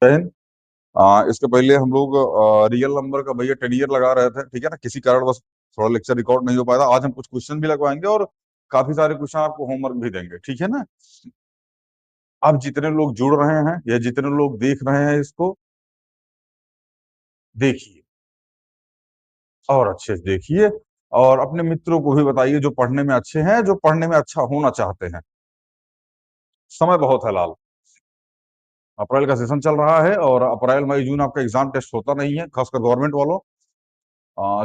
Then इसके पहले हम लोग रियल नंबर का भैया 10 ईयर लगा रहे थे, ठीक है ना। किसी कारणवश थोड़ा लेक्चर रिकॉर्ड नहीं हो पाया था। आज हम कुछ क्वेश्चन भी लगवाएंगे और काफी सारे क्वेश्चन आपको होमवर्क भी देंगे, ठीक है ना। अब जितने लोग जुड़ रहे हैं या जितने लोग देख रहे हैं इसको, देखिए और अच्छे से देखिए और अपने मित्रों को भी बताइए जो पढ़ने में अच्छे हैं, जो पढ़ने में अच्छा होना चाहते हैं। समय बहुत है लाल। अप्रैल का सेशन चल रहा है और अप्रैल मई जून आपका एग्जाम टेस्ट होता नहीं है, खासकर गवर्नमेंट वालों।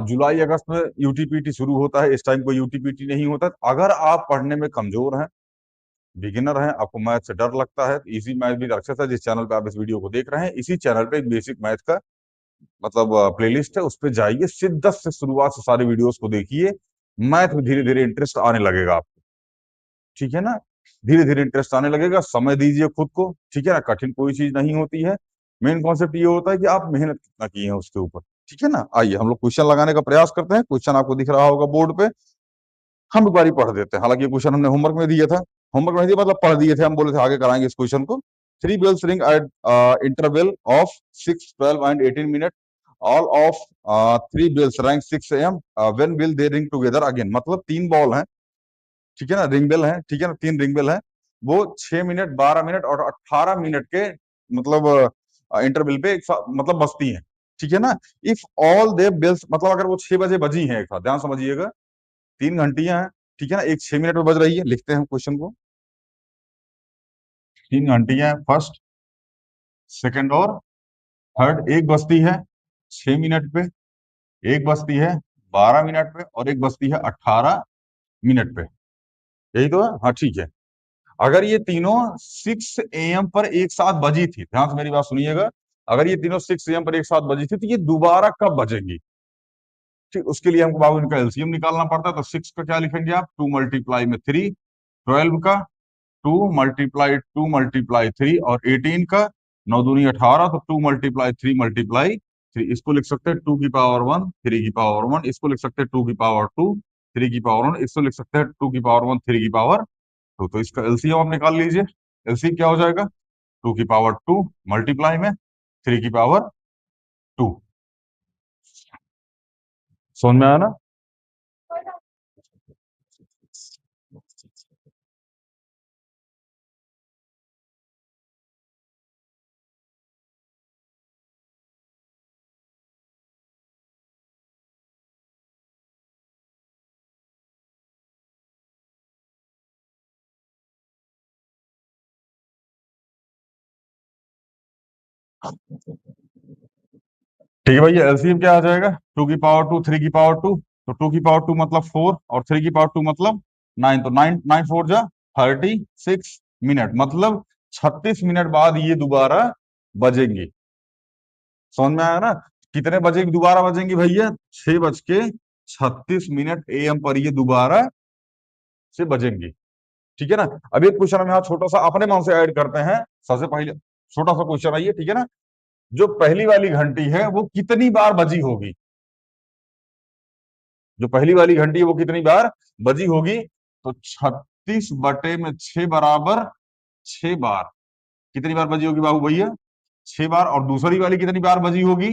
जुलाई अगस्त में यूटीपीटी शुरू होता है, इस टाइम को यूटीपीटी नहीं होता। अगर आप पढ़ने में कमजोर हैं, बिगिनर हैं, आपको मैथ से डर लगता है, तो इजी मैथ भी एक्सेस है। जिस चैनल पे आप इस वीडियो को देख रहे हैं, इसी चैनल पे एक बेसिक मैथ का मतलब प्लेलिस्ट है, उस पे जाइए, शिद्दत से शुरुआत से सारे वीडियोस को देखिए। मैथ में धीरे धीरे इंटरेस्ट आने लगेगा आपको, ठीक है ना। धीरे धीरे इंटरेस्ट आने लगेगा। समय दीजिए खुद को, ठीक है ना। कठिन कोई चीज नहीं होती है। मेन कॉन्सेप्ट ये होता है कि आप मेहनत कितना किए हैं उसके ऊपर, ठीक है ना। आइए हम लोग क्वेश्चन लगाने का प्रयास करते हैं। क्वेश्चन आपको दिख रहा होगा बोर्ड पे, हम एक बारी पढ़ देते हैं। हालांकि ये क्वेश्चन हमने होमवर्क में दिया था, होमवर्क में दिया मतलब पढ़ दिए थे, हम बोले थे आगे कराएंगे इस क्वेश्चन को। Three bells ring at interval of 6, 12 and 18 minute. All of three bells rank 6 AM। When will they ring together again. मतलब तीन बॉल हैं, ठीक है ना, रिंग बेल है, ठीक है ना, तीन रिंग बेल है। वो 6 मिनट, 12 मिनट और 18 मिनट के मतलब इंटरवल पे एक साथ मतलब बजती हैं, ठीक है ना। इफ ऑल दे बेल्स, मतलब अगर वो 6 बजे बजी हैं एक साथ, ध्यान समझिएगा, 3 घंटियां हैं, ठीक है ना, एक 6 मिनट में बज रही है। लिखते हैं क्वेश्चन को। 3 घंटियां हैं, फर्स्ट, सेकंड और थर्ड। एक बजती है 6 मिनट पे, एक बजती है 12 मिनट पे और एक बजती है 18 मिनट पे। यही तो है, हाँ ठीक है। अगर ये तीनों 6 AM पर एक साथ बजी थी, ध्यान से मेरी बात सुनिएगा, अगर ये तीनों 6 AM पर एक साथ बजी थी, तो ये दोबारा कब बजेंगी? ठीक, उसके लिए हमको बाबू इनका एलसीएम निकालना पड़ता है। तो 6 का क्या लिखेंगे आप? 2 × 3 12 का 2 × 3 और 18 का 9 दूनी 18, तो 2 × 3 × 3 इसको लिख सकते हैं 2 की पावर 1 3 की पावर 1। इसको लिख सकते हैं 2 की पावर 2 3 की पावर 1। इसको लिख सकते हैं 2 की पावर 1 3 की पावर 2। तो इसका एलसीएम आप निकाल लीजिए। एलसीएम क्या हो जाएगा? 2 की पावर 2 मल्टीप्लाई में 3 की पावर 2। समझ में आया ना? ठीक है भैया, एलसीएम क्या आ जाएगा? 2 की पावर 2 3 की पावर 2। तो 2 की पावर 2 मतलब 4 और 3 की पावर 2 मतलब 9। तो 9 9 4 जा 36 मिनट, मतलब 36 मिनट बाद ये दोबारा बजेंगी। समझ में आया ना? कितने बजे दोबारा बजेंगी भैया? 6 बज के 36 मिनट AM पर ये दोबारा से बजेंगी, ठीक है ना। अब एक क्वेश्चन हम यहाँ छोटा सा अपने मन से ऐड करते हैं। सबसे पहले छोटा सा क्वेश्चन आइए, ठीक है ना। जो पहली वाली घंटी है वो कितनी बार बजी होगी? जो पहली वाली घंटी है वो कितनी बार बजी होगी? तो 36 बटे में 6 बराबर 6 बार। कितनी बार बजी होगी बाबू भैया? 6 बार। और दूसरी वाली कितनी बार बजी होगी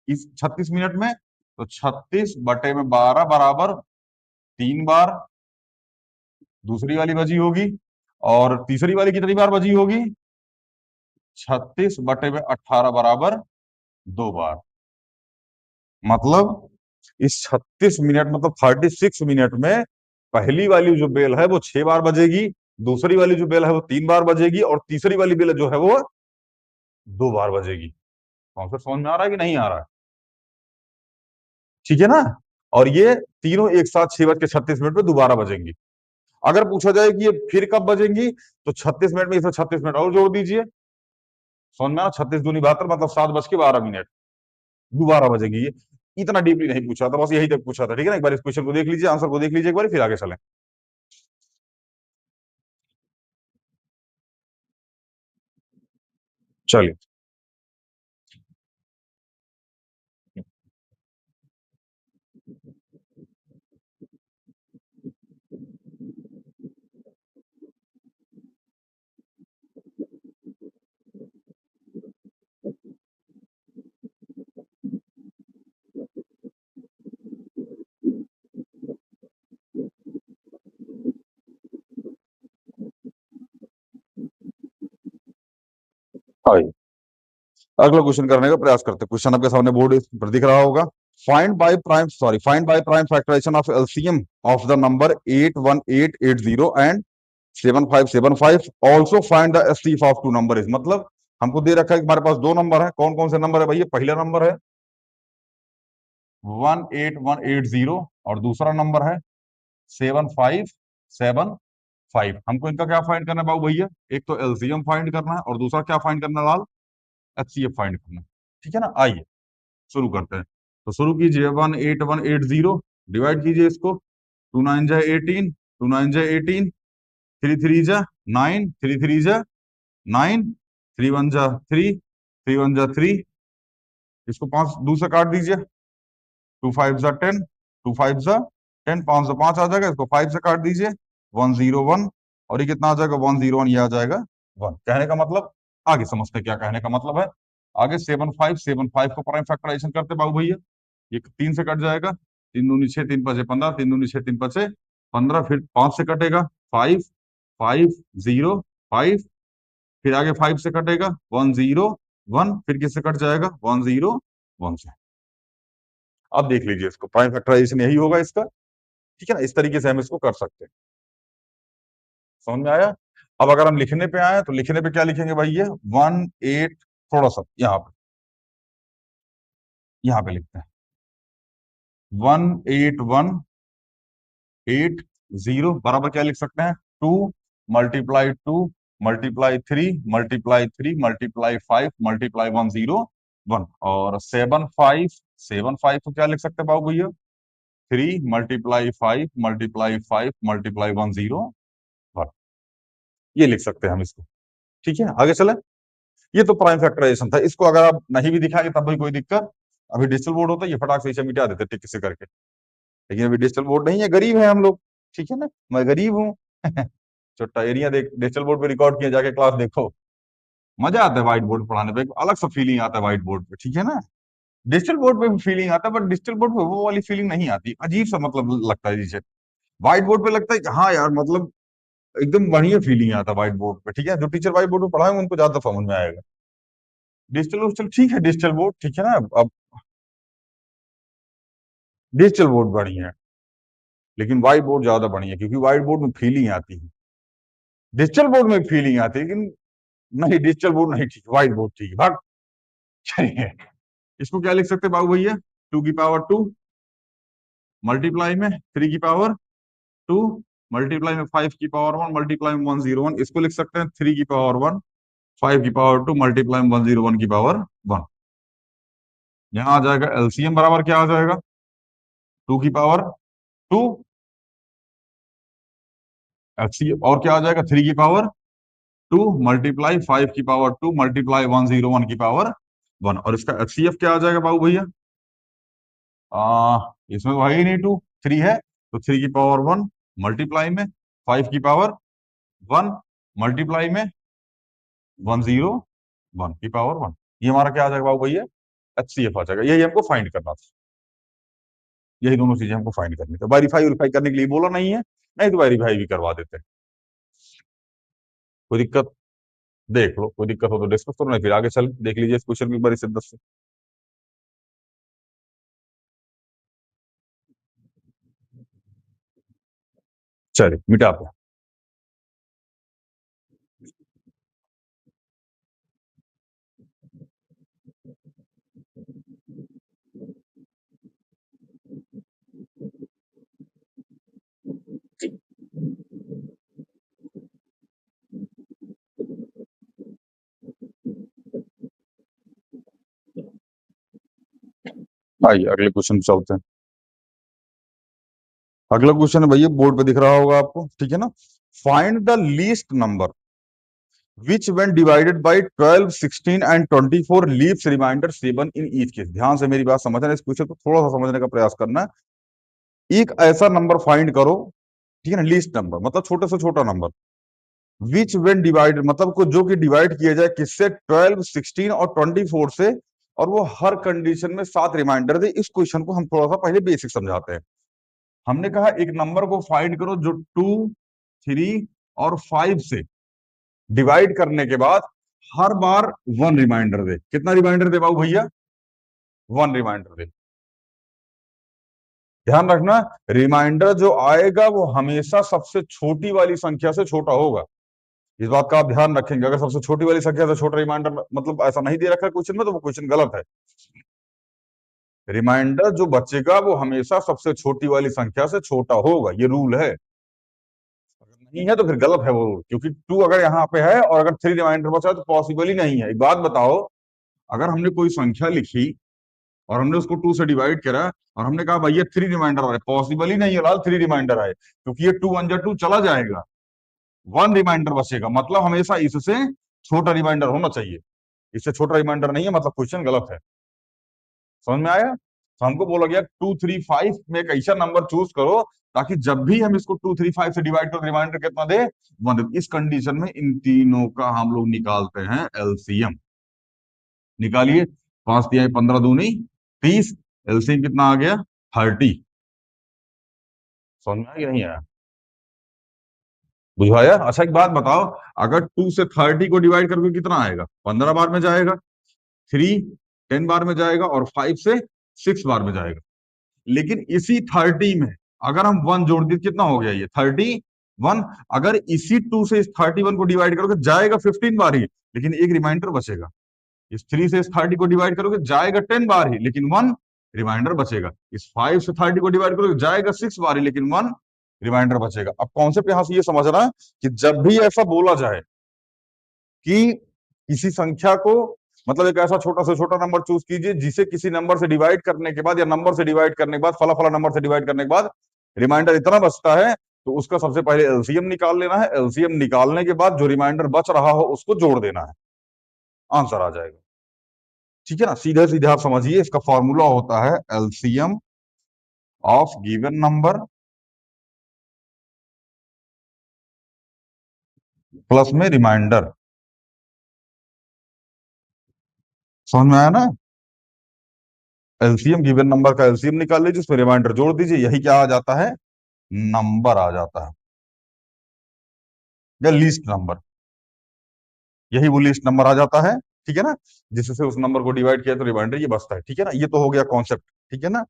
इस 36 मिनट में? तो 36 बटे में 12 बराबर 3 बार दूसरी वाली बजी होगी। और तीसरी वाली कितनी बार बजी होगी? 36 बटे में 18 बराबर 2 बार। मतलब इस 36 मिनट मतलब 36 मिनट में पहली वाली जो बेल है वो 6 बार बजेगी, दूसरी वाली जो बेल है वो 3 बार बजेगी और तीसरी वाली बेल जो है वो 2 बार बजेगी। कॉन्सेप्ट समझ में आ रहा है कि नहीं आ रहा है? ठीक है ना। और ये तीनों एक साथ 6 बज के 36 मिनट में दोबारा बजेंगी। अगर पूछा जाए कि ये फिर कब बजेंगी, तो 36 मिनट में इसमें 36 मिनट और जोड़ दीजिए। समझ में आ? 36 दूनी 72 मतलब 7 बज के 12 मिनट दोबारा बजेगी ये। इतना डीपली नहीं पूछा था, बस यही तक पूछा था, ठीक है ना। एक बार इस क्वेश्चन को देख लीजिए, आंसर को देख लीजिए एक बार, फिर आगे चलें। चलिए। आइए अगला क्वेश्चन करने का प्रयास करते हैं। क्वेश्चन आपके सामने बोर्ड पर दिख रहा होगा। Find by prime factorization of LCM of the number 81880 and 7575, also find the STF of two number is. मतलब हमको दे रखा है कि हमारे पास दो नंबर है। कौन कौन से नंबर है भैया? पहला नंबर है 18180 और दूसरा नंबर है 7575। हमको इनका क्या फाइंड करना है बाबू भैया? एक तो एलसीएम फाइंड करना है और दूसरा क्या फाइंड करना है लाल? एचसीएफ फाइंड करना है। ठीक है ना? आइए शुरू करते हैं। तो शुरू कीजिए 18180, डिवाइड कीजिए इसको। 2 9 जा 18, 2 9 जा 18, 3 3 जा 9, 3 3 जा 9, 3 1 जा 3, 3 1 जा 3। इसको 5 2 से काट दीजिए। 2 5 जा 10, 2 5 जा 10, 5 आ जाएगा। इसको 5 से काट दीजिए। 101, और ये कितना आ जाएगा? 101, ये आ जाएगा 1। कहने का मतलब, आगे समझते हैं क्या कहने का मतलब है। आगे 7575 को प्राइम फैक्टराइजेशन करते बाबू भैया। ये 3 से कट जाएगा। 3 दूनी 6, 3 5 15, 3 दूनी 6, 3 5 15, फिर 5 से कटेगा 5 5 0 5, फिर आगे 5 से कटेगा 101, फिर किससे कट जाएगा? 101 से। अब देख लीजिए, इसको प्राइम फैक्टराइजेशन यही होगा इसका। ठीक है ना? इस तरीके से हम इसको कर सकते हैं। समझ में आया? अब अगर हम लिखने पे आए तो लिखने पे क्या लिखेंगे भाई? ये 18, थोड़ा सा यहाँ पे लिखते हैं 18180 बराबर क्या लिख सकते हैं? 2 × 2 × 3 × 3 × 5 × 101, और 7575 को क्या लिख सकते हैं बाबू भैया? 3 × 5 × 5 × 101। ये लिख सकते हैं हम इसको। ठीक है, आगे चले। ये तो प्राइम फैक्टराइजेशन था। इसको अगर आप नहीं भी दिखाएंगे तब भी कोई दिक्कत। अभी डिजिटल बोर्ड होता है, ये फटाक से इसे मिटा देते टिक से करके। लेकिन अभी डिजिटल बोर्ड नहीं है, गरीब है हम लोग। ठीक है ना? मैं गरीब हूँ। छोटा एरिया देख, डिजिटल बोर्ड पे रिकॉर्ड किया, जाके क्लास देखो। मजा आता है व्हाइट बोर्ड पे पढ़ाने पे, एक अलग सा फीलिंग आता है व्हाइट बोर्ड पे। ठीक है ना? डिजिटल बोर्ड पे भी फीलिंग आता है, बट डिजिटल बोर्ड पे वो वाली फीलिंग नहीं आती, अजीब सा मतलब लगता है जैसे। व्हाइट बोर्ड पे लगता है कि हाँ यार, मतलब एकदम बढ़िया फीलिंग आता है व्हाइट बोर्ड पे। ठीक है, जो टीचर व्हाइट बोर्ड पे पढ़ाएंगे उनको ज्यादा समझ में आएगा। डिजिटल डिजिटल ठीक है, डिजिटल बोर्ड ठीक है ना। अब डिजिटल बोर्ड बढ़िया है, लेकिन व्हाइट बोर्ड ज्यादा बढ़िया है, क्योंकि व्हाइट बोर्ड में फीलिंग आती है। डिजिटल बोर्ड में फीलिंग आती है, लेकिन नहीं, डिजिटल बोर्ड नहीं ठीक, व्हाइट बोर्ड ठीक है। भाग। है। इसको क्या लिख सकते हैं बाबू भैया? 2 की पावर 2 मल्टीप्लाई में 3 की पावर 2 मल्टीप्लाई में 5 की पावर 1 मल्टीप्लाई में 101। इसको लिख सकते हैं 3 की पावर 1 5 की पावर 2 मल्टीप्लाई में 101 की पावर 1। यहाँ आ जाएगा एलसीएम बराबर क्या आ जाएगा? 2 की पावर 2 एलसीएम, और क्या आ जाएगा? 3 की पावर 2 मल्टीप्लाई 5 की पावर 2 मल्टीप्लाई 101 की पावर 1। और इसका एचसीएफ क्या आ जाएगा बाबू भैया? इसमें तो है ही नहीं, 2 3 है, तो 3 की पावर 1 मल्टीप्लाई में 5 की पावर 1 मल्टीप्लाई में 101 की पावर 1। ये हमारा क्या आ जाएगा बाबू भैया? एचसीएफ आ जाएगा। यही हमको फाइंड करना था। यही दोनों चीजें हमको फाइंड करनी थी। वेरीफाई वेरीफाई करने के लिए बोला नहीं है, नहीं तो वेरीफाई भी करवा देते हैं। कोई दिक्कत? देख लो, कोई दिक्कत हो तो डिस्कस करो, नहीं फिर आगे चल देख लीजिए इस क्वेश्चन की बड़ी शिद्दत से। चलिए मिटाते हैं। आइए अगले क्वेश्चन पे चलते हैं। अगला क्वेश्चन है भैया, बोर्ड पे दिख रहा होगा आपको। ठीक है ना? Find the least number which when divided by 12 16 and 24 leaves remainder 7 in each case। ध्यान से मेरी बात समझना, इस क्वेश्चन को थोड़ा सा समझने का प्रयास करना है। एक ऐसा नंबर फाइंड करो, ठीक है ना, लीस्ट नंबर मतलब छोटे से छोटा नंबर, विच वेन डिवाइडेड मतलब को जो कि डिवाइड किया जाए किससे? 12 16 और 24 से, और वो हर कंडीशन में 7 रिमाइंडर दे। इस क्वेश्चन को हम थोड़ा सा पहले बेसिक समझाते हैं। हमने कहा एक नंबर को फाइंड करो जो 2 3 और 5 से डिवाइड करने के बाद हर बार वन रिमाइंडर दे। कितना रिमाइंडर दे बाबू भैया? वन रिमाइंडर दे। ध्यान रखना, रिमाइंडर जो आएगा वो हमेशा सबसे छोटी वाली संख्या से छोटा होगा। इस बात का आप ध्यान रखेंगे। अगर सबसे छोटी वाली संख्या से छोटा रिमाइंडर मतलब ऐसा नहीं दे रखा है क्वेश्चन में, तो वो क्वेश्चन गलत है। रिमाइंडर जो बचेगा वो हमेशा सबसे छोटी वाली संख्या से छोटा होगा, ये रूल है। अगर नहीं है तो फिर गलत है वो रूल, क्योंकि टू अगर यहाँ पे है और अगर थ्री रिमाइंडर बचा है तो पॉसिबल ही नहीं है। एक बात बताओ, अगर हमने कोई संख्या लिखी और हमने उसको टू से डिवाइड करा और हमने कहा भैया थ्री रिमाइंडर आए, पॉसिबल ही नहीं है लाल थ्री रिमाइंडर आए, क्योंकि ये टू वन जा टू चला जाएगा, वन रिमाइंडर बचेगा। मतलब हमेशा इससे छोटा रिमाइंडर होना चाहिए। इससे छोटा रिमाइंडर नहीं है, मतलब क्वेश्चन गलत है। समझ में आया? तो हमको बोला गया 235 में एक ऐसा नंबर चूज करो ताकि जब भी हम इसको 235 से डिवाइड करो रिमाइंडर कितना दे? वन। इस कंडीशन में इन तीनों का हम लोग निकालते हैं एलसीएम। निकालिए। 5 × 15 दूनी 30। एलसीएम कितना आ गया? 30। समझ में आया कि नहीं आया? बुझाया? अच्छा एक बात बताओ, अगर 2 से 30 को डिवाइड करके कितना आएगा? 15 बार में जाएगा। 3 10 बार में जाएगा और 5 से 6 बार में जाएगा। लेकिन इसी 30 में अगर हम वन जोड़ दिए कितना हो गया? ये 31। अगर इसी 2 से इस 31 को डिवाइड करोगे जाएगा 15 बार ही, लेकिन एक रिमाइंडर बचेगा। इस 3 से इस 30 को डिवाइड करोगे जाएगा 10 बार ही, लेकिन वन रिमाइंडर बचेगा। इस 5 से 30 को डिवाइड करोगे जाएगा 6 बार ही, लेकिन वन रिमाइंडर बचेगा। अब कॉन्सेप्ट यहां से ये समझना कि जब भी ऐसा बोला जाए कि किसी संख्या को, मतलब एक ऐसा छोटा से छोटा नंबर चूज कीजिए जिसे किसी नंबर से डिवाइड करने के बाद या नंबर से डिवाइड करने के बाद, फला फला नंबर से डिवाइड करने के बाद रिमाइंडर इतना बचता है, तो उसका सबसे पहले एलसीएम निकाल लेना है। एलसीएम निकालने के बाद जो रिमाइंडर बच रहा हो उसको जोड़ देना है, आंसर आ जाएगा। ठीक है ना? सीधे सीधे आप समझिए, इसका फॉर्मूला होता है LCM of given number plus में रिमाइंडर। समझ में आया ना? एलसीएम गिवन नंबर का एलसीएम निकाल लीजिए, उसमें रिमाइंडर जोड़ दीजिए, यही क्या आ जाता है? नंबर आ जाता है, या लीस्ट नंबर। यही वो लीस्ट नंबर आ जाता है। ठीक है ना? जिससे उस नंबर को डिवाइड किया तो रिमाइंडर ये बचता है। ठीक है ना? ये तो हो गया कॉन्सेप्ट। ठीक है ना?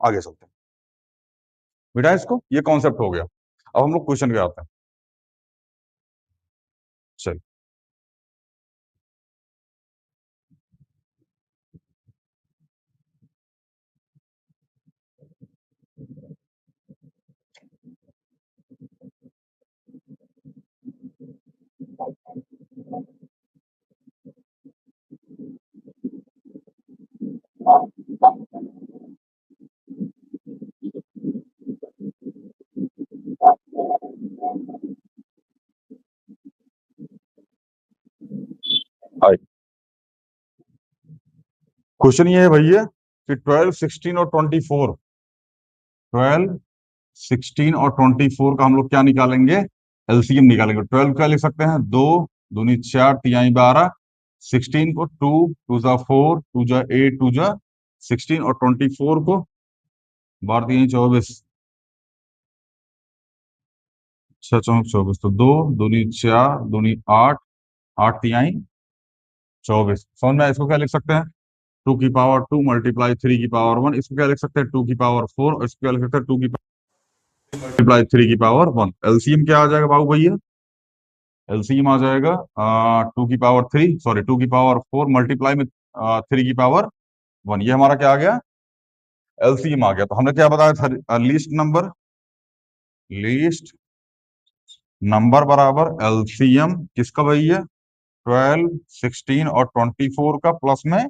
आगे चलते हैं बेटा, इसको ये कॉन्सेप्ट हो गया। अब हम लोग क्वेश्चन पे आते हैं। चल, क्वेश्चन ये है भैया कि 12 16 और 24, 12 16 और 24 का हम लोग क्या निकालेंगे? एलसीएम निकालेंगे। 12 क्या लिख सकते हैं? 2 दूनी 4 तिहाई 12। 16 को 2 2 जा 4 2 जा 8 2 जा 16, और 24 को 12 तिहाई 24, 6 चौक 24, तो 2 दूनी 4 दूनी 8 8 तिहाई 24। समझ में आया? इसको क्या लिख सकते हैं? 2 की पावर 2 मल्टीप्लाई 3 की पावर 1। इसको क्या लिख सकते हैं? 2 की पावर 4। और इसको क्या लिख सकते हैं? 2 मल्टीप्लाई 3 की पावर 1। एलसीएम क्या आ जाएगा बाबू भैया? एलसीएम आ जाएगा 2 की पावर 3, सॉरी 2 की पावर 4 मल्टीप्लाई में 3 की पावर 1। ये हमारा क्या आ गया? एलसीएम आ गया। तो हमने क्या बताया था? लीस्ट नंबर, लीस्ट नंबर बराबर एलसीएम किसका भैया? 12 16 और 24 का प्लस में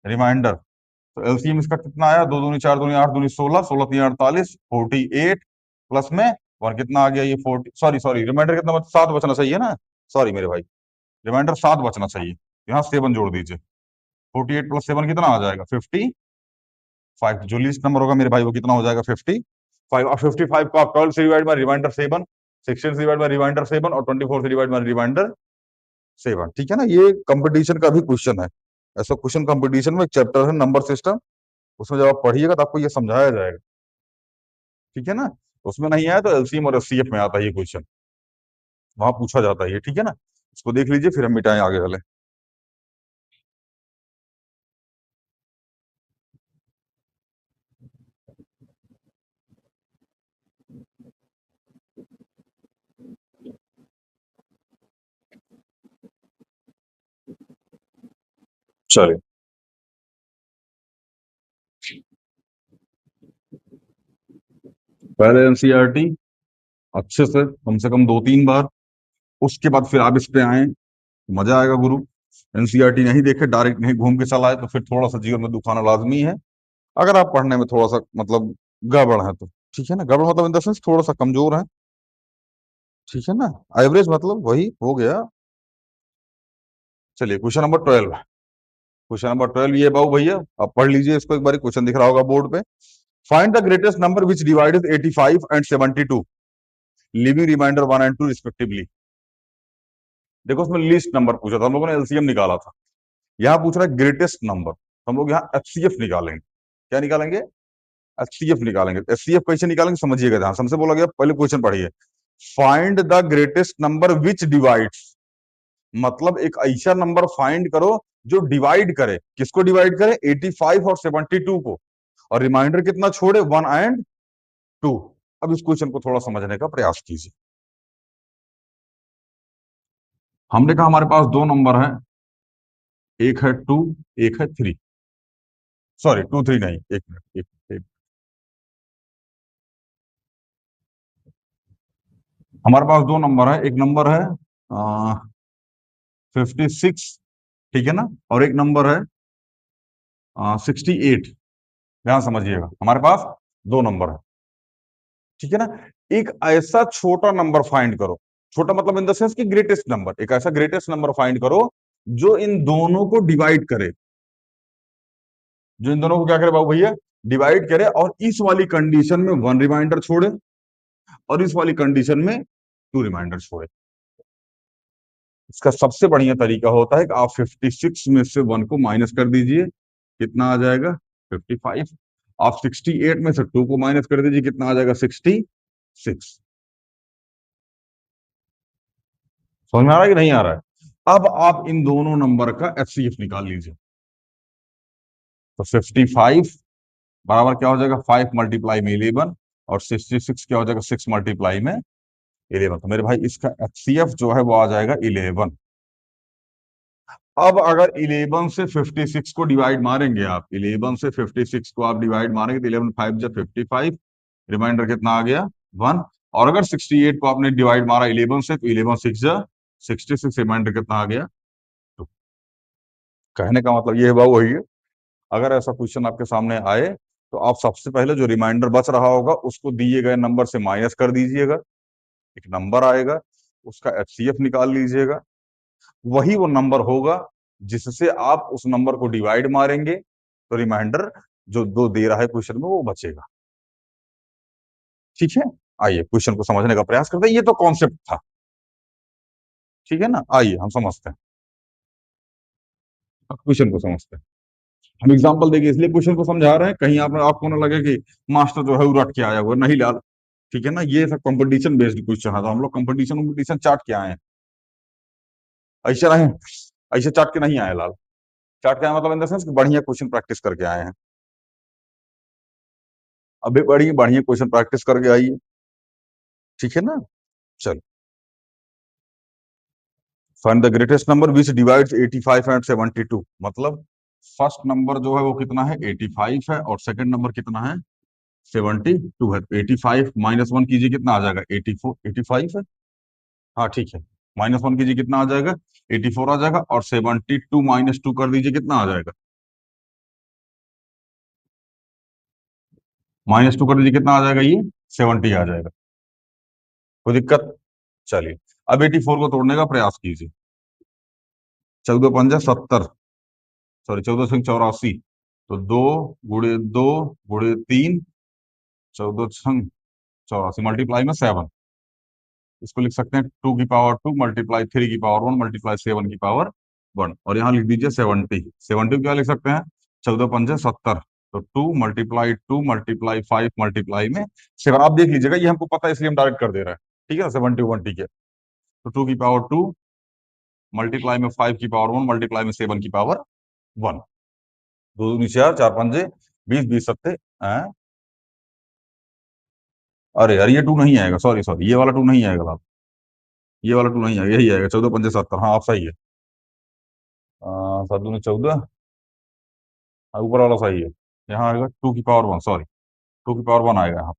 रिमाइंडर। तो एलसीएम इसका कितना आया? 2 दूनी 4 दूनी 8 दूनी 16, 16 तीन 48, 48 प्लस में और कितना आ गया? ये 40, सॉरी सॉरी रिमाइंडर कितना 7 बचना चाहिए ना? सॉरी मेरे भाई, रिमाइंडर 7 बचना चाहिए। यहाँ 7 जोड़ दीजिए। 48 प्लस 7 कितना आ जाएगा? 55। जो लीस्ट नंबर होगा मेरे भाई वो कितना हो जाएगा? 55। और 55 को आप 12 से डिवाइड बाय रिमाइंडर 7, 16 से डिवाइड बाय रिमाइंडर 7 और 24 से डिवाइड बाय रिमाइंडर 7। ठीक है ना? ये कंपटीशन का भी क्वेश्चन है। ऐसा क्वेश्चन कंपटीशन में एक चैप्टर है नंबर सिस्टम, उसमें जब आप पढ़िएगा तो आपको ये समझाया जाएगा। ठीक है ना? उसमें नहीं आया तो एलसीएम और एचसीएफ में आता है ये क्वेश्चन, वहां पूछा जाता है ये। ठीक है ना? इसको देख लीजिए, फिर हम मिटाएं आगे चले। चलिए, पहले एनसीईआरटी अच्छे से कम 2-3 बार, उसके बाद फिर आप इस पे आए, मजा आएगा गुरु। एनसीईआरटी नहीं देखे, डायरेक्ट नहीं घूम के चला आए, तो फिर थोड़ा सा जीवन में दुखाना लाजमी है। अगर आप पढ़ने में थोड़ा सा मतलब गड़बड़ है तो, ठीक है ना, गड़बड़ मतलब इन द सेंस थोड़ा सा कमजोर है, ठीक है ना, एवरेज मतलब वही हो गया। चलिए, क्वेश्चन नंबर 12 ये बाबू भैया, आप पढ़ लीजिए इसको एक बार, क्वेश्चन दिख रहा होगा बोर्ड पे। Find the greatest number which divided 85 and 72, leaving remainder 1 and 2 respectively. देखो, उसमें लीस्ट नंबर पूछा था, हम लोगों ने एलसीएम निकाला था। यहाँ पूछ रहा है ग्रेटेस्ट नंबर, हम लोग यहाँ एचसीएफ निकालेंगे। क्या निकालेंगे? एचसीएफ निकालेंगे। एचसीएफ कैसे निकालेंगे समझिएगा ध्यान से, हमसे बोला गया पहले क्वेश्चन पढ़िए। Find the greatest number which divides, मतलब एक ऐसा नंबर फाइंड करो जो डिवाइड करे, किसको डिवाइड करे? 85 और 72 को, और रिमाइंडर कितना छोड़े? 1 एंड 2। अब इस क्वेश्चन को थोड़ा समझने का प्रयास कीजिए। हमने कहा हमारे पास दो नंबर हैं, एक है 2, एक है 3। सॉरी, 2 3 नहीं, एक मिनट, एक। हमारे पास दो नंबर है, एक नंबर है 56, ठीक है ना, और एक नंबर है 68। ध्यान समझिएगा, हमारे पास दो नंबर है, ठीक है ना। एक ऐसा छोटा नंबर फाइंड करो, छोटा मतलब इन द सेंस कि ग्रेटेस्ट नंबर, एक ऐसा ग्रेटेस्ट नंबर फाइंड करो जो इन दोनों को डिवाइड करे, जो इन दोनों को क्या करे बाबू भैया? डिवाइड करे, और इस वाली कंडीशन में 1 रिमाइंडर छोड़े, और इस वाली कंडीशन में 2 रिमाइंडर छोड़े। इसका सबसे बढ़िया तरीका होता है कि आप 56 में से 1 को माइनस कर दीजिए, कितना आ जाएगा? 55। आप 68 में से 2 को माइनस कर दीजिए, कितना आ जाएगा? 66। समझ में आ रहा है कि नहीं आ रहा है? अब आप इन दोनों नंबर का एचसीएफ निकाल लीजिए। तो 55 बराबर क्या हो जाएगा? 5 मल्टीप्लाई में 11, और 66 क्या हो जाएगा? 6 मल्टीप्लाई में 11। तो मेरे भाई इसका एचसीएफ जो है वो आ जाएगा 11। अब अगर 11 से 56 को डिवाइड मारेंगे आप, 11 से 56 को आप डिवाइड मारेंगे तो 11 5 जा 55, रिमाइंडर कितना आ गया? 1। और अगर 68 को आपने डिवाइड मारा 11 से, तो 11 6 जा 66, रिमाइंडर कितना आ गया? 2। कहने का मतलब ये है बाबू, वही है, अगर ऐसा क्वेश्चन आपके सामने आए तो आप सबसे पहले जो रिमाइंडर बच रहा होगा उसको दिए गए नंबर से माइनस कर दीजिएगा, एक नंबर आएगा, उसका एचसीएफ निकाल लीजिएगा। वही वो नंबर होगा जिससे आप उस नंबर को डिवाइड मारेंगे, तो रिमाइंडर जो दो दे रहा है क्वेश्चन में वो बचेगा। ठीक है, आइए क्वेश्चन को समझने का प्रयास करते हैं। ये तो कॉन्सेप्ट था, ठीक है ना, आइए हम समझते हैं, अब क्वेश्चन को समझते हैं। हम एग्जांपल देंगे इसलिए क्वेश्चन को समझा रहे हैं, कहीं आपको ना लगे कि मास्टर जो है वो रट के आया हुआ, नहीं यार, ठीक है ना, ये सब कंपटीशन बेस्ड क्वेश्चन है, तो हम लोग कंपटीशन चार्ट के आए हैं, ऐसे रहे, ऐसे चार्ट के नहीं आए लाल। चार्ट के आए मतलब इन द सेंस कि बढ़िया क्वेश्चन प्रैक्टिस करके आए हैं। अभी बड़ी बढ़िया क्वेश्चन प्रैक्टिस करके आइए, ठीक है ना। चल, find the greatest number which divides 85 and 72, मतलब फर्स्ट नंबर जो है वो कितना है? 85 है, और सेकंड नंबर कितना है? 72 है। 85 माइनस 1 कीजिए, कितना आ जाएगा? 84। 85 है, हाँ ठीक है, माइनस 1 कीजिए, कितना आ जाएगा? 84 आ जाएगा, और 72 माइनस 2 कर दीजिए, कितना आ जाएगा? -2 कर दीजिए, कितना आ जाएगा? ये 70 आ जाएगा। कोई दिक्कत? चलिए, अब 84 को तोड़ने का प्रयास कीजिए। 14 × 5 = 70, सॉरी 14 × 6 = 84, तो 2 × 2 × 3, 14 × 6 = 84, मल्टीप्लाई में 7। इसको लिख सकते हैं 2 की पावर 2 मल्टीप्लाई 3 की पावर 1 मल्टीप्लाई 7 की पावर 1, और यहाँ लिख दीजिए 70। 70 क्या लिख सकते हैं? 14 × 5 = 70, तो 2 × 2 × 5 मल्टीप्लाई में 7। आप देख लीजिएगा, ये हमको पता है इसलिए हम डायरेक्ट कर दे रहे हैं, ठीक है ना, 71, ठीक है। तो 2 की पावर 2 मल्टीप्लाई में 5 की पावर 1 मल्टीप्लाई में 7 की पावर 1। दो दूनी चार, चार पंजे 20, 20 सत्ते हैं। अरे यार ये टू नहीं आएगा, सॉरी सॉरी, ये वाला टू नहीं आएगा साहब, ये वाला टू नहीं आएगा, यही आएगा 14 पंजे 70। हाँ आप सही है। 7 दूनी 14, ऊपर वाला सही है। यहाँ आएगा 2 की पावर 1, सॉरी 2 की पावर 1 आएगा यहाँ।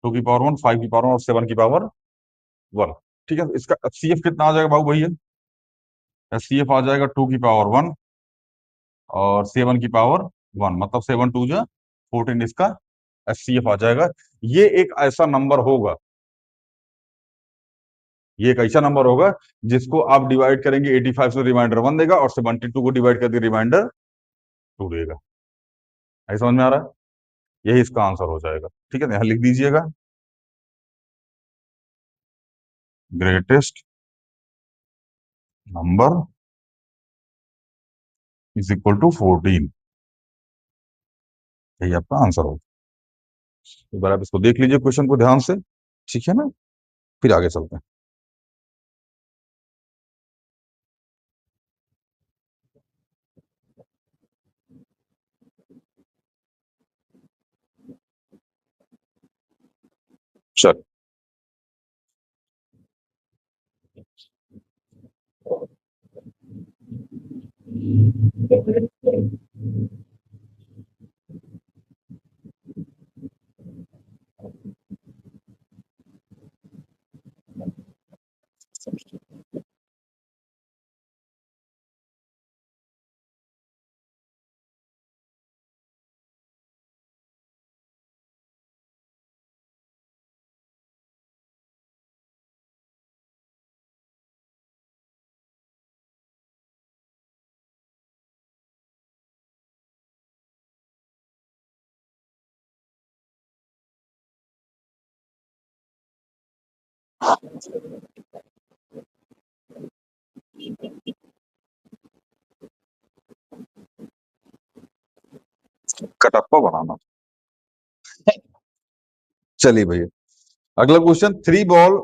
2 की पावर 1, 5 की पावर 1 और 7 की पावर 1। ठीक है, इसका एचसीएफ कितना आ जाएगा बाबू भैया? एचसीएफ आ जाएगा 2 की पावर 1 और 7 की पावर 1, मतलब 7 2 जा 14 इसका एचसीएफ आ जाएगा। ये एक ऐसा नंबर होगा, ये एक ऐसा नंबर होगा जिसको आप डिवाइड करेंगे 85 से, रिमाइंडर 1 देगा, और 72 को डिवाइड करके रिमाइंडर 2 देगा। ऐसा समझ में आ रहा है? यही इसका आंसर हो जाएगा। ठीक है, यहाँ लिख दीजिएगा, greatest number is equal to 14। यही आपका आंसर होगा। एक बार आप इसको देख लीजिए क्वेश्चन को ध्यान से, ठीक है ना, फिर आगे चलते हैं। चल, कटप्पा बनाना। चलिए भैया, अगला क्वेश्चन, 3 बॉल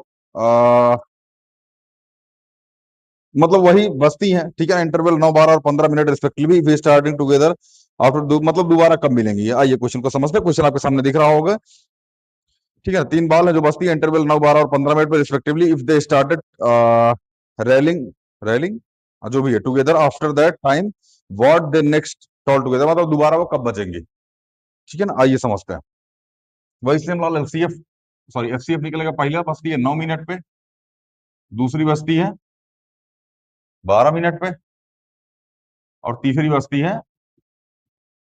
मतलब वही बस्ती है, ठीक है, इंटरवल 9, 12 और 15 minute respectively, way starting together after, मतलब दोबारा कब मिलेंगे ये? आइए क्वेश्चन को समझते हैं। क्वेश्चन आपके सामने दिख रहा होगा, ठीक है। 3 बॉल है जो बस्ती है इंटरवल 9, 12 और 15 मिनट पर respectively, if they started railing railing जो भी है together after that time, what they next tall together, मतलब दोबारा वो कब बचेंगे? ठीक है ना, आइए समझते हैं। वही सेम लाल एलसीएफ, सॉरी एचसीएफ निकलेगा। पहला बस्ती है 9 मिनट पे, दूसरी बस्ती है 12 मिनट पे, और तीसरी बस्ती है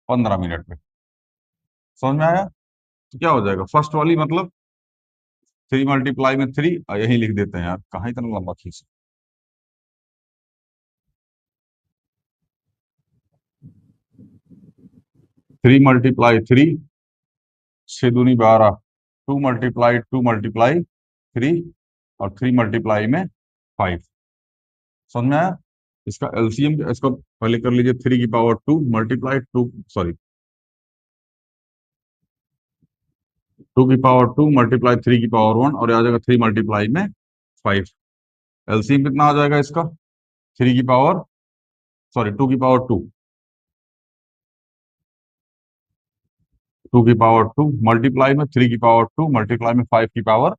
15 मिनट पे। समझ में आया? तो क्या हो जाएगा फर्स्ट वाली, मतलब 3 × 3, यही लिख देते हैं यार, कहाँ इतना लंबा खींच। 3 × 3, 6 दूनी 12, 2 × 2 × 3, और 3 × में 5। समझ में आया? इसका एलसीएम, इसको पहले कर लीजिए, 3 की पावर 2 मल्टीप्लाई 2, सॉरी 2 की पावर 2 मल्टीप्लाई 3 की पावर 1, और आ जाएगा 3 × में 5। एलसीएम कितना आ जाएगा इसका? 3 की पावर, सॉरी 2 की पावर 2, 2 की पावर 2 मल्टीप्लाई में 3 की पावर 2 मल्टीप्लाई में 5 की पावर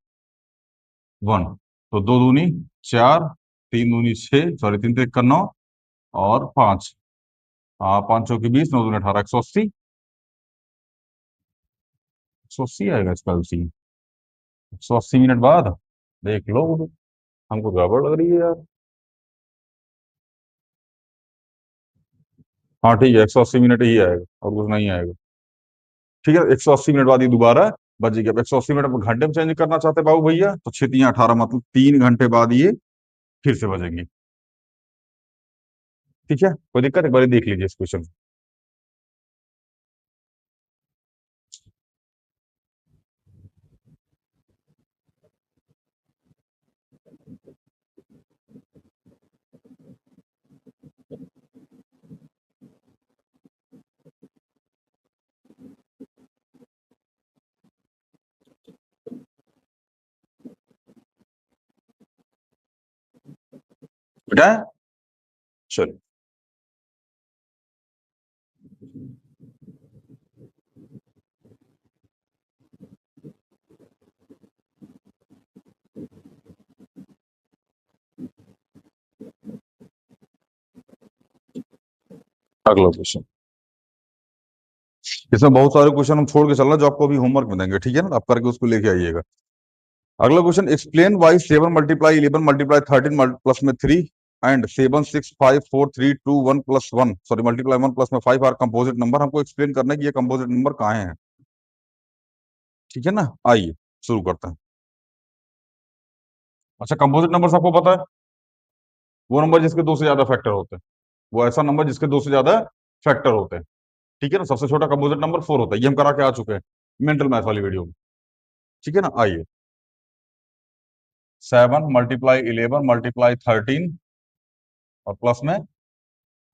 1। तो 2 दूनी 4, 3 दूनी 6, सॉरी 3 × 3 = 9, और 5, 5 × 4 = 20, 9 दूनी 18, 180। 180 आएगा इसका एलसीएम। 180 मिनट बाद देख लो, हमको गड़बड़ लग रही है यार। हाँ ठीक है, 180 मिनट ही आएगा और कुछ नहीं आएगा। ठीक है, 180 मिनट बाद ये दोबारा बजेगी। अब 180 मिनट में घंटे में चेंज करना चाहते हैं बाबू भैया, तो 6×3 = 18, मतलब 3 घंटे बाद ये फिर से बजेंगे। ठीक है, कोई दिक्कत है? एक बार देख लीजिए इस क्वेश्चन। बेटा चलो अगला क्वेश्चन। इसमें बहुत सारे क्वेश्चन हम छोड़ के चल रहे हैं जो आपको अभी होमवर्क में देंगे, ठीक है ना, आप करके उसको लेके आइएगा। अगला question, explain why 7 multiply 11 multiply 13 plus में 3 and 7 6 5 4 3 2 1 plus 1 sorry multiply 1 plus में 5 आर कंपोजिट नंबर। हमको एक्सप्लेन करना है कि ये कंपोजिट नंबर कहाँ हैं, ठीक है ना। आइए शुरू करते हैं। अच्छा, कंपोजिट नंबर सबको पता है, वो नंबर जिसके दो से ज्यादा फैक्टर होते हैं, वो ऐसा नंबर जिसके दो से ज्यादा फैक्टर होते हैं, ठीक है ना। सबसे छोटा कंपोजिट नंबर 4 होता है, ये हम करा के आ चुके हैं मेंटल मैथ वाली वीडियो में, ठीक है ना। आइए 7 मल्टीप्लाई 11 मल्टीप्लाई 13 और प्लस में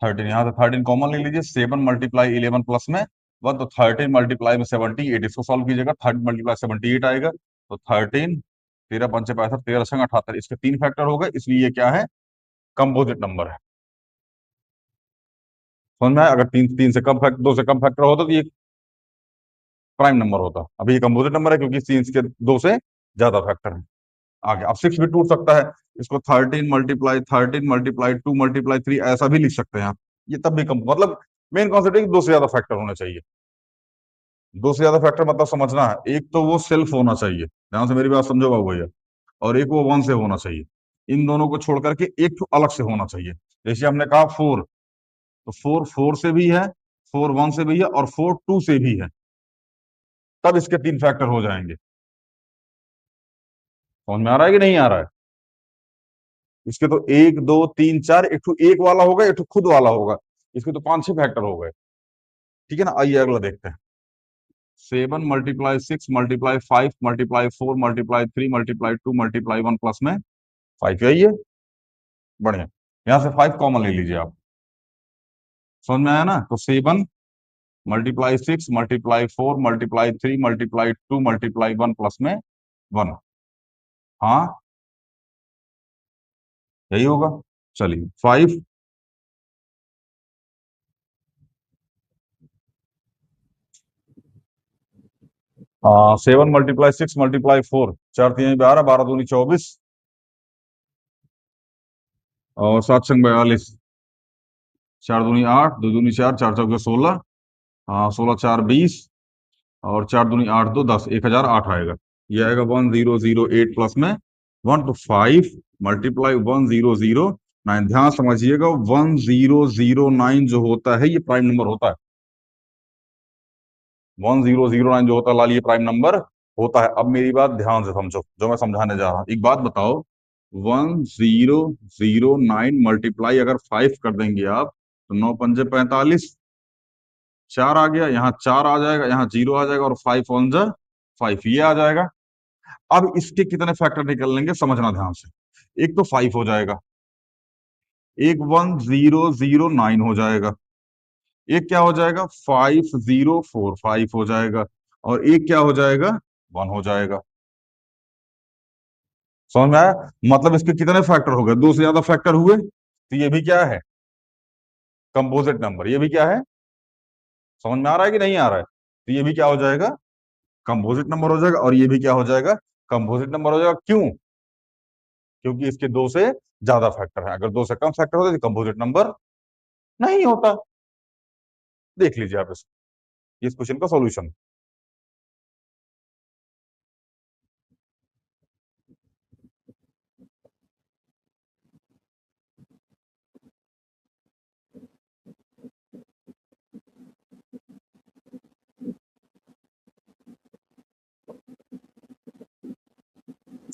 13, यहाँ से 13 कॉमन ले लीजिए। 7 मल्टीप्लाई 11 प्लस में 1 तो 13 मल्टीप्लाई में 78, इसको सॉल्व कीजिएगा। 13 मल्टीप्लाई 78 आएगा, तो 13 13 पंचे 65 13 छंग 78, इसके 3 फैक्टर हो गए, इसलिए ये क्या है, कंपोजिट नंबर है। समझ में आया? अगर तीन तीन से कम फैक्टर, दो से कम फैक्टर होता तो ये प्राइम नंबर होता। अभी ये कंपोजिट नंबर है क्योंकि तीन के दो से ज्यादा फैक्टर है। आगे अब 6 भी टूट सकता है, इसको 13 मल्टीप्लाई 2 मल्टीप्लाई 3 ऐसा भी लिख सकते हैं आप, ये तब भी कम, मतलब मेन कॉन्सेप्ट है कि दो से ज्यादा फैक्टर होने चाहिए। दो से ज्यादा फैक्टर मतलब समझना है, एक तो वो सेल्फ होना चाहिए, ध्यान से मेरी बात समझो बाबू भैया, और एक वो वन से होना चाहिए। इन दोनों को छोड़ करके एक तो अलग से होना चाहिए। जैसे हमने कहा 4, तो 4 4 से भी है, 4 1 से भी है, और 4 2 से भी है, तब इसके 3 फैक्टर हो जाएंगे। समझ में आ रहा है कि नहीं आ रहा है? इसके तो 1 2 3 4, एक तो एक वाला होगा, एक तो खुद वाला होगा, इसके तो 5 6 फैक्टर हो गए, ठीक है ना। आइए अगला देखते हैं। 7 multiply 6 multiply 5 multiply 4 multiply 3 multiply 2 multiply 1 plus में 5, यही है। बढ़िया, यहां से 5 कॉमन ले लीजिए आप। समझ में आया ना? तो 7 multiply 6 multiply 4 multiply 3 multiply 2 multiply 1 plus में 1, हाँ यही होगा। चलिए 5 7 मल्टीप्लाई 6 मल्टीप्लाई 4, 4 3 12, 12 दूनी 24, और 7 संग 42, 4 दूनी 8, 2 दूनी 4, 4 चौके 16, हाँ 16 4 20, और 4 दूनी 8 2 10, 1008 आएगा। ये आएगा 1008 प्लस में 1 तो 5 मल्टीप्लाई 1009। ध्यान समझिएगा, 1009 जो होता है ये प्राइम नंबर होता है। 1009 जो होता है लाल, ये प्राइम नंबर होता है। अब मेरी बात ध्यान से समझो जो मैं समझाने जा रहा हूं। एक बात बताओ, 1009 मल्टीप्लाई अगर 5 कर देंगे आप, तो 9 पंजे 45, 4 आ गया, यहाँ 4 आ जाएगा, यहाँ 0 आ जाएगा, और 5 ऑन जा 5 ये आ जाएगा। अब इसके कितने फैक्टर निकल लेंगे समझना ध्यान से। एक तो 5 हो जाएगा, एक 1009 हो जाएगा, एक क्या हो जाएगा 5045 हो जाएगा, और एक क्या हो जाएगा 1 हो जाएगा। समझ में आया? मतलब इसके कितने फैक्टर हो गए, दो से ज्यादा फैक्टर हुए, तो ये भी क्या है, कंपोजिट नंबर। ये भी क्या है, समझ में आ रहा है कि नहीं आ रहा है? तो ये भी क्या हो जाएगा, कंपोजिट नंबर हो जाएगा, और ये भी क्या हो जाएगा, कंपोजिट नंबर हो जाएगा। क्यों? क्योंकि इसके दो से ज्यादा फैक्टर है। अगर दो से कम फैक्टर होते तो कंपोजिट नंबर नहीं होता। देख लीजिए आप इस क्वेश्चन का सॉल्यूशन।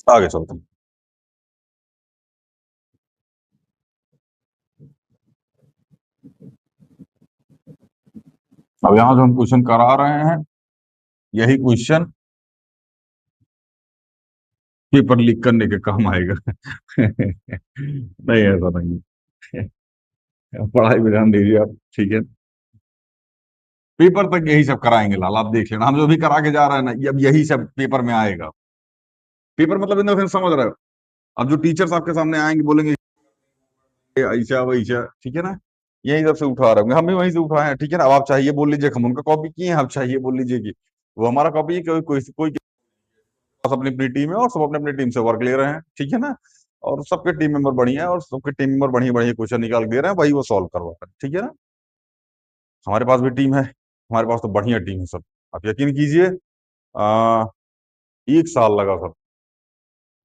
आगे चलते हैं। अब यहां जो हम क्वेश्चन करा रहे हैं, यही क्वेश्चन पेपर लीक करने के काम आएगा। नहीं ऐसा नहीं है। पढ़ाई पे ध्यान दीजिए आप, ठीक है। पेपर तक यही सब कराएंगे लाल, आप देख लेना। हम जो भी करा के जा रहे हैं ना, ये अब यही सब पेपर में आएगा। पेपर मतलब इन द सेंस समझ रहे हो, अब जो टीचर्स आपके सामने आएंगे बोलेंगे ऐसा वैसा, ठीक है ना, यही सबसे उठा रहे होंगे, हम भी वहीं से उठाए हैं, ठीक है ना। अब आप चाहिए बोल लीजिए हम उनका कॉपी किए हैं, आप चाहिए बोल लीजिए कि वो हमारा कॉपी है, कोई के पास अपनी अपनी टीम है और सब अपने अपनी टीम से वर्क ले रहे हैं, ठीक है ना। और सबके टीम मेंबर बढ़िया है और सबके टीम मेंबर बढ़िया बढ़िया क्वेश्चन निकाल के दे रहे हैं, वही वो सॉल्व करवा रहे हैं, ठीक है ना। हमारे पास भी टीम है, हमारे पास तो बढ़िया टीम है सब। आप यकीन कीजिए, आ, 1 साल लगा सब।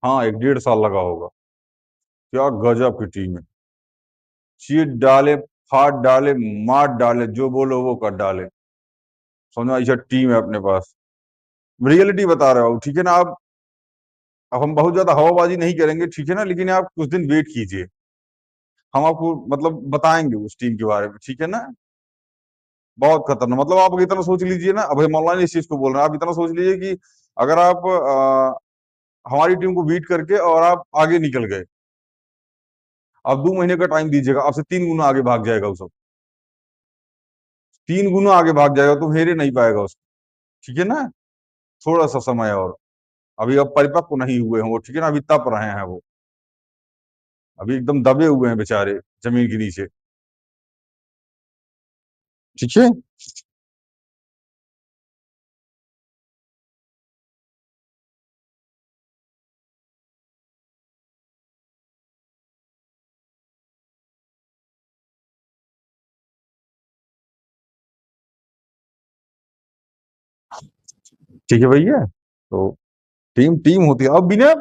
हाँ, 1 डेढ़ साल लगा होगा। क्या गजब की टीम है। चीट डाले, फाड़ डाले, मार डाले, जो बोलो वो कर डाले। समझो ऐसा टीम है अपने पास। रियलिटी बता रहा हूँ, ठीक है ना। आप, अब हम बहुत ज्यादा हवाबाजी नहीं करेंगे, ठीक है ना, लेकिन आप कुछ दिन वेट कीजिए, हम आपको मतलब बताएंगे उस टीम के बारे में, ठीक है ना। बहुत खतरनाक, मतलब आप इतना सोच लीजिए ना, अब हम ऑनलाइन इस चीज को बोल रहे हैं, आप इतना सोच लीजिए कि अगर आप हमारी टीम को बीट करके और आप आगे निकल गए, आप 2 महीने का टाइम दीजिएगा, आपसे 3 गुना आगे भाग जाएगा वो सब। 3 गुना आगे भाग जाएगा, तो हेरे नहीं पाएगा उसको, ठीक है ना। थोड़ा सा समय और, अभी अब परिपक्व नहीं हुए हैं वो, ठीक है ना, अभी तप रहे हैं वो, अभी एकदम दबे हुए हैं बेचारे जमीन के नीचे, ठीक है। ठीक है भैया, तो टीम टीम होती है अब बिना